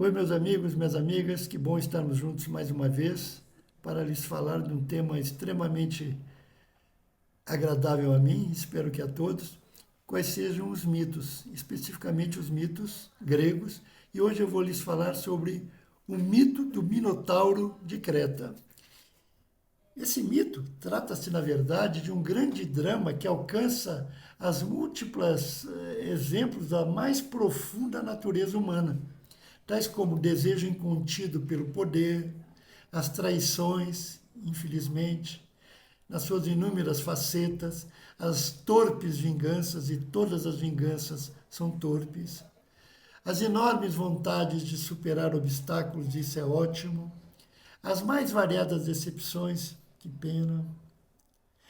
Oi, meus amigos, minhas amigas, que bom estarmos juntos mais uma vez para lhes falar de um tema extremamente agradável a mim, espero que a todos, quais sejam os mitos, especificamente os mitos gregos, e hoje eu vou lhes falar sobre o mito do Minotauro de Creta. Esse mito trata-se, na verdade, de um grande drama que alcança as múltiplas exemplos da mais profunda natureza humana, tais como o desejo incontido pelo poder, as traições, infelizmente, nas suas inúmeras facetas, as torpes vinganças, e todas as vinganças são torpes, as enormes vontades de superar obstáculos, isso é ótimo, as mais variadas decepções, que pena,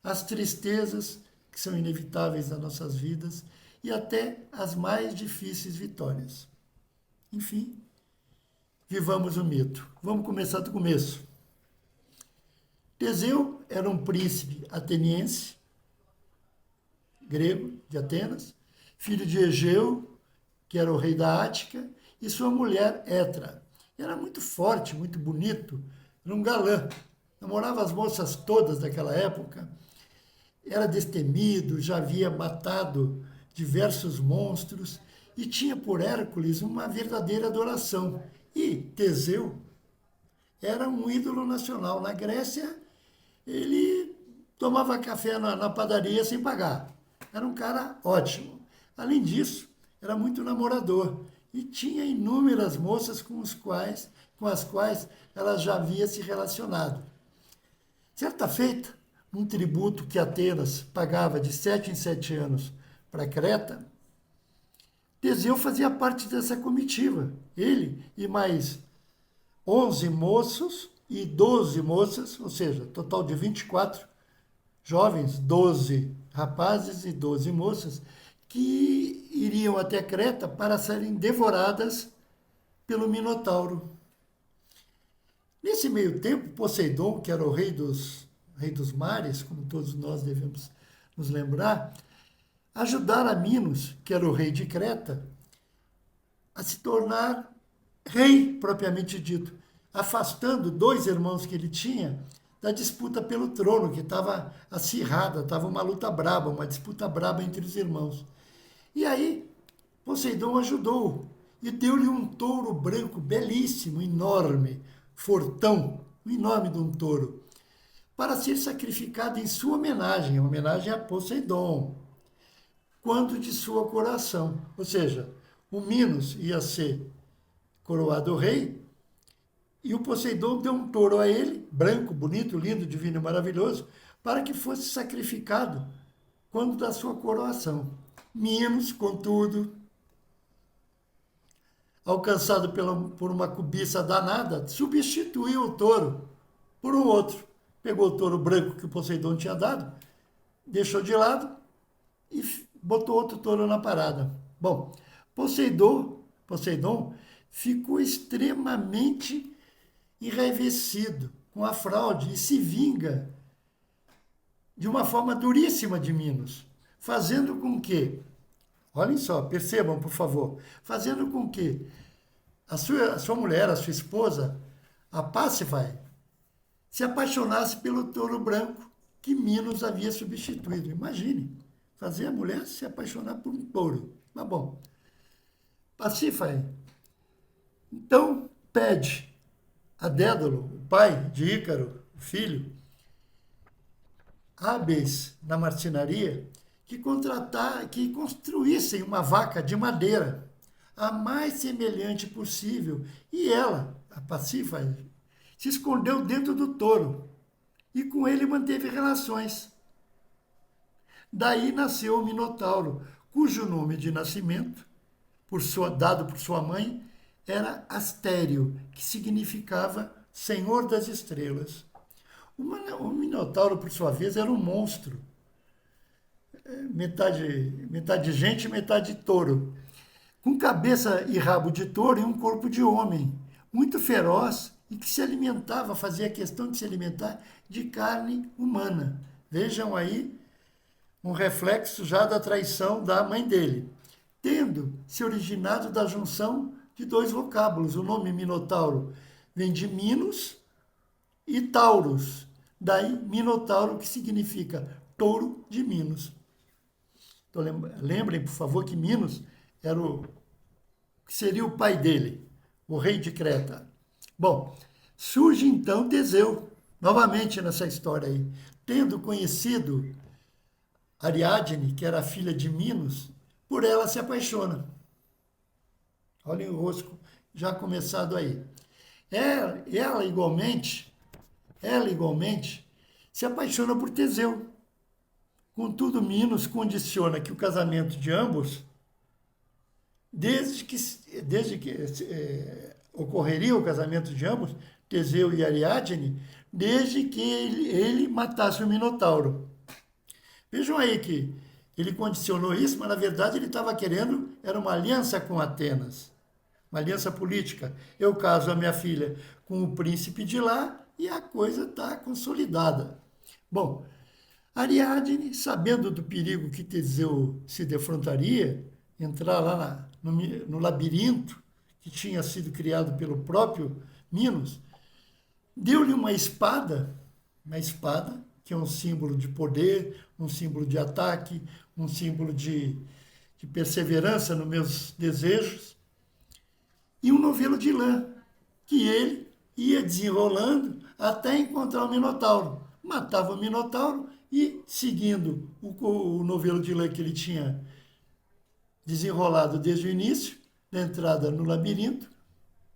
as tristezas, que são inevitáveis nas nossas vidas, e até as mais difíceis vitórias. Enfim, vivamos o mito. Vamos começar do começo. Teseu era um príncipe ateniense, grego, de Atenas, filho de Egeu, que era o rei da Ática, e sua mulher Etra. Era muito forte, muito bonito, era um galã. Namorava as moças todas daquela época, era destemido, já havia matado diversos monstros e tinha por Hércules uma verdadeira adoração. E Teseu era um ídolo nacional. Na Grécia, ele tomava café na padaria sem pagar. Era um cara ótimo. Além disso, era muito namorador e tinha inúmeras moças com as quais ela já havia se relacionado. Certa feita, num tributo que Atenas pagava de 7 em 7 anos para Creta, Teseu fazia parte dessa comitiva. Ele e mais 11 moços e 12 moças, ou seja, total de 24 jovens, 12 rapazes e 12 moças, que iriam até Creta para serem devoradas pelo Minotauro. Nesse meio tempo, Poseidon, que era o rei dos mares, como todos nós devemos nos lembrar, ajudara Minos, que era o rei de Creta, a se tornar rei propriamente dito, afastando dois irmãos que ele tinha da disputa pelo trono, que estava acirrada, estava uma luta braba, uma disputa braba entre os irmãos. E aí, Poseidon ajudou e deu-lhe um touro branco belíssimo, enorme, fortão, um enorme de um touro, para ser sacrificado em sua homenagem a Poseidon, quando de sua coroação. Ou seja, o Minos ia ser coroado rei, e o Poseidon deu um touro a ele, branco, bonito, lindo, divino e maravilhoso, para que fosse sacrificado quando da sua coroação. Minos, contudo, alcançado por uma cobiça danada, substituiu o touro por um outro. Pegou o touro branco que o Poseidon tinha dado, deixou de lado e botou outro touro na parada. Bom, Poseidon ficou extremamente enraivecido com a fraude e se vinga de uma forma duríssima de Minos, fazendo com que, olhem só, percebam por favor, fazendo com que a sua mulher, a sua esposa, a Pásifai, se apaixonasse pelo touro branco que Minos havia substituído. Imagine, fazer a mulher se apaixonar por um touro. Mas bom, Pacífae, então pede a Dédalo, o pai de Ícaro, o filho, hábeis na marcenaria, que construíssem uma vaca de madeira, a mais semelhante possível. E ela, a Pacífae, se escondeu dentro do touro e com ele manteve relações. Daí nasceu o Minotauro, cujo nome de nascimento, dado por sua mãe, era Astério, que significava Senhor das Estrelas. O Minotauro, por sua vez, era um monstro, metade gente, metade touro, com cabeça e rabo de touro e um corpo de homem, muito feroz e que se alimentava, fazia questão de se alimentar de carne humana. Vejam aí um reflexo já da traição da mãe dele, tendo se originado da junção de dois vocábulos. O nome Minotauro vem de Minos e Taurus. Daí, Minotauro, que significa touro de Minos. Então, lembrem, por favor, que Minos era que seria o pai dele, o rei de Creta. Bom, surge então Teseu, novamente nessa história aí. Tendo conhecido Ariadne, que era a filha de Minos, por ela se apaixona. Olhem o rosto já começado aí. Ela igualmente se apaixona por Teseu. Contudo, Minos condiciona que o casamento de ambos, desde que ocorreria o casamento de ambos, Teseu e Ariadne, desde que ele matasse o Minotauro. Vejam aí que ele condicionou isso, mas na verdade ele estava querendo, era uma aliança com Atenas, uma aliança política. Eu caso a minha filha com o príncipe de lá e a coisa está consolidada. Bom, Ariadne, sabendo do perigo que Teseu se defrontaria, entrar lá no labirinto que tinha sido criado pelo próprio Minos, deu-lhe uma espada que é um símbolo de poder, um símbolo de ataque, um símbolo de perseverança nos meus desejos, e um novelo de lã, que ele ia desenrolando até encontrar o Minotauro. Matava o Minotauro e, seguindo o novelo de lã que ele tinha desenrolado desde o início, da entrada no labirinto,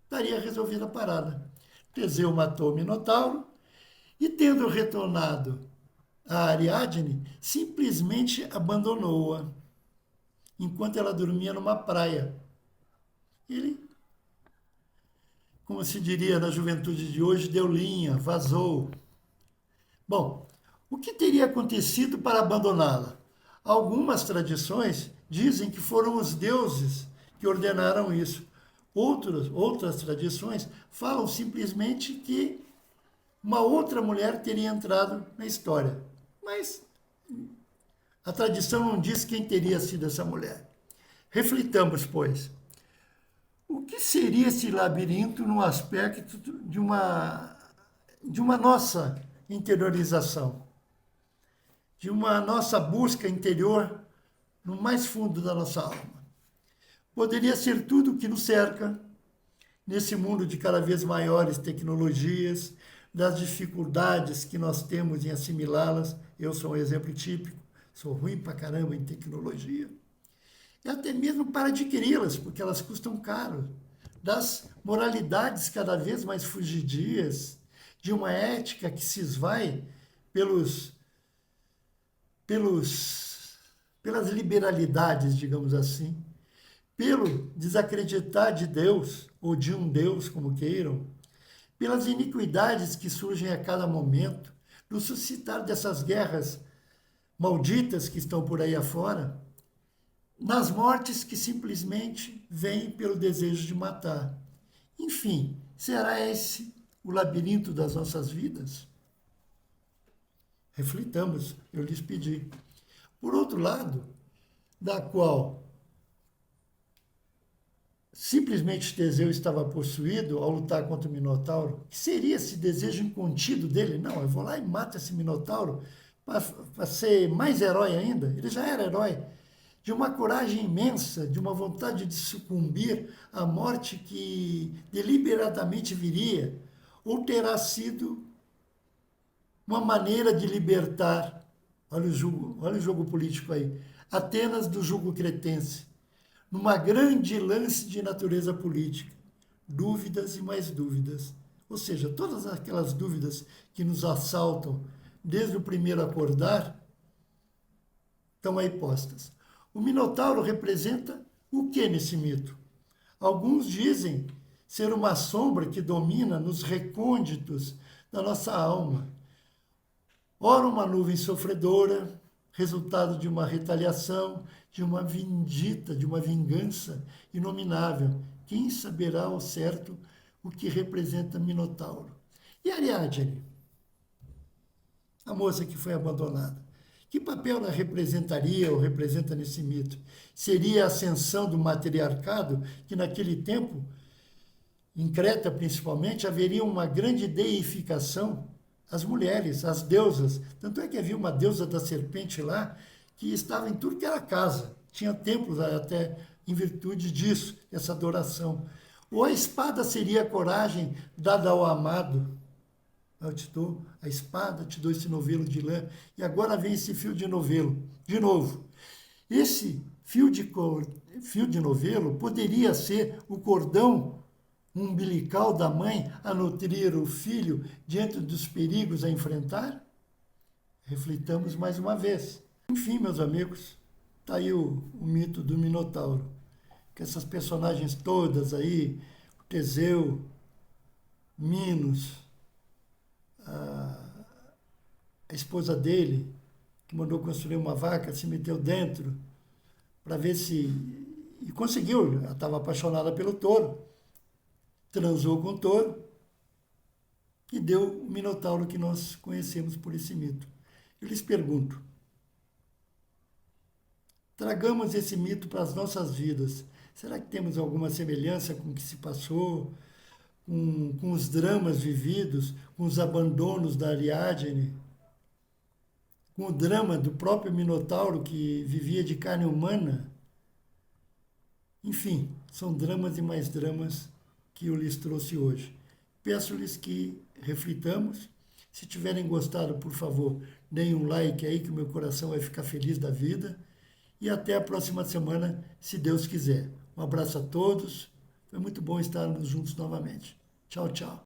estaria resolvida a parada. Teseu matou o Minotauro e, tendo retornado a Ariadne, simplesmente abandonou-a enquanto ela dormia numa praia. Ele, como se diria na juventude de hoje, deu linha, vazou. Bom, o que teria acontecido para abandoná-la? Algumas tradições dizem que foram os deuses que ordenaram isso. Outras tradições falam simplesmente que uma outra mulher teria entrado na história. Mas a tradição não diz quem teria sido essa mulher. Reflitamos, pois. O que seria esse labirinto no aspecto de uma nossa interiorização, de uma nossa busca interior no mais fundo da nossa alma? Poderia ser tudo o que nos cerca, nesse mundo de cada vez maiores tecnologias, das dificuldades que nós temos em assimilá-las. Eu sou um exemplo típico, sou ruim pra caramba em tecnologia. E até mesmo para adquiri-las, porque elas custam caro. Das moralidades cada vez mais fugidias, de uma ética que se esvai pelas liberalidades, digamos assim, pelo desacreditar de Deus, ou de um Deus, como queiram, pelas iniquidades que surgem a cada momento, no suscitar dessas guerras malditas que estão por aí afora, nas mortes que simplesmente vêm pelo desejo de matar. Enfim, será esse o labirinto das nossas vidas? Reflitamos, eu lhes pedi. Por outro lado, da qual simplesmente Teseu estava possuído ao lutar contra o Minotauro, que seria esse desejo incontido dele? Não, eu vou lá e mato esse Minotauro para ser mais herói ainda. Ele já era herói. De uma coragem imensa, de uma vontade de sucumbir à morte que deliberadamente viria, ou terá sido uma maneira de libertar, olha o jogo político aí, Atenas do jugo cretense, numa grande lance de natureza política, dúvidas e mais dúvidas. Ou seja, todas aquelas dúvidas que nos assaltam desde o primeiro acordar estão aí postas. O Minotauro representa o que nesse mito? Alguns dizem ser uma sombra que domina nos recônditos da nossa alma. Ora, uma nuvem sofredora, resultado de uma retaliação, de uma vindita, de uma vingança inominável. Quem saberá ao certo o que representa Minotauro? E Ariadne, a moça que foi abandonada, Que papel ela representaria ou representa nesse mito? Seria a ascensão do matriarcado, que naquele tempo, em Creta principalmente, haveria uma grande deificação às mulheres, às deusas. Tanto é que havia uma deusa da serpente lá, que estava em tudo que era casa. Tinha templos até em virtude disso, essa adoração. Ou a espada seria a coragem dada ao amado. Eu te dou a espada, te dou esse novelo de lã, e agora vem esse fio de novelo, de novo. Esse fio de novelo poderia ser o cordão umbilical da mãe a nutrir o filho diante dos perigos a enfrentar? Reflitamos mais uma vez. Enfim, meus amigos, está aí o mito do Minotauro. Que essas personagens todas aí, o Teseu, Minos, a esposa dele, que mandou construir uma vaca, se meteu dentro para ver se... E conseguiu, ela estava apaixonada pelo touro, transou com o touro e deu o Minotauro que nós conhecemos por esse mito. Eu lhes pergunto, tragamos esse mito para as nossas vidas. Será que temos alguma semelhança com o que se passou, com os dramas vividos, com os abandonos da Ariadne, com o drama do próprio Minotauro que vivia de carne humana? Enfim, são dramas e mais dramas que eu lhes trouxe hoje. Peço-lhes que reflitamos. Se tiverem gostado, por favor, deem um like aí que o meu coração vai ficar feliz da vida. E até a próxima semana, se Deus quiser. Um abraço a todos. Foi muito bom estarmos juntos novamente. Tchau, tchau.